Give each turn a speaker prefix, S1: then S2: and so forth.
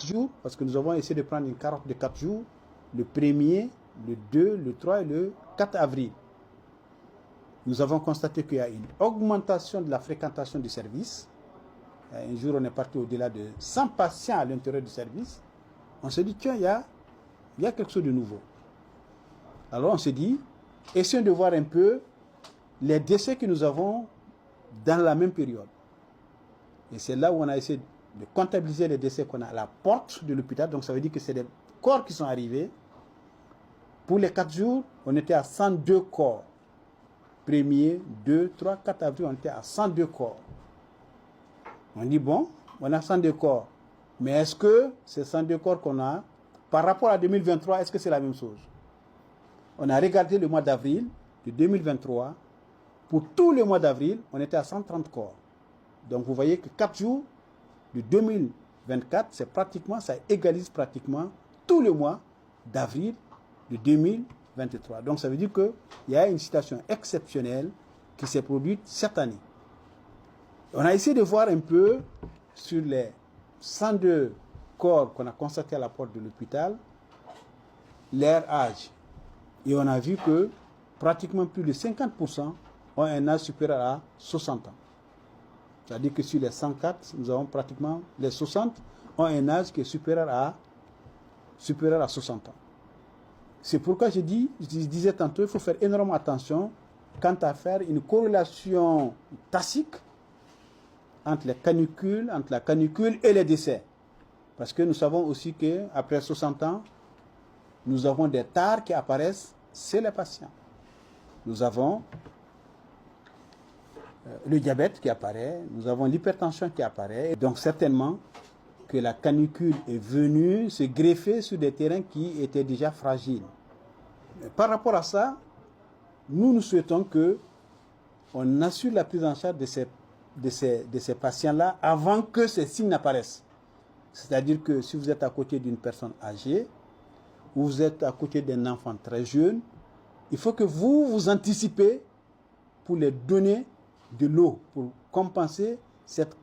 S1: jours, parce que nous avons essayé de prendre une carotte de 4 jours, le 1er, le 2, le 3 et le 4 avril. Nous avons constaté qu'il y a une augmentation de la fréquentation du service. Un jour, on est parti au-delà de 100 patients à l'intérieur du service. On s'est dit, tiens, il y a quelque chose de nouveau. Alors, on s'est dit, essayons de voir un peu les décès que nous avons dans la même période. Et c'est là où on a essayé de comptabiliser les décès qu'on a à la porte de l'hôpital. Donc, ça veut dire que c'est des corps qui sont arrivés. Pour les 4 jours, on était à 102 corps. 1er, 2, 3, 4 avril, on était à 102 corps. On dit, bon, on a 102 corps. Mais est-ce que ces 102 corps qu'on a, par rapport à 2023, est-ce que c'est la même chose? On a regardé le mois d'avril de 2023. Pour tout le mois d'avril, on était à 130 corps. Donc vous voyez que 4 jours de 2024, ça égalise pratiquement tout le mois d'avril de 2023. Donc ça veut dire qu'il y a une situation exceptionnelle qui s'est produite cette année. On a essayé de voir un peu sur les 102 corps qu'on a constatés à la porte de l'hôpital, leur âge. Et on a vu que pratiquement plus de 50% ont un âge supérieur à 60 ans. C'est-à-dire que sur les 104, nous avons pratiquement les 60 ont un âge qui est supérieur à 60 ans. C'est pourquoi je disais tantôt, il faut faire énormément attention quant à faire une corrélation tacite entre la canicule et les décès. Parce que nous savons aussi qu'après 60 ans, nous avons des tares qui apparaissent chez les patients. Nous avons le diabète qui apparaît, nous avons l'hypertension qui apparaît. Donc certainement que la canicule est venue se greffer sur des terrains qui étaient déjà fragiles. Par rapport à ça, nous souhaitons qu'on assure la prise en charge de ces patients-là avant que ces signes n'apparaissent. C'est-à-dire que si vous êtes à côté d'une personne âgée, ou vous êtes à côté d'un enfant très jeune, il faut que vous anticipez pour les donner de l'eau, pour compenser cette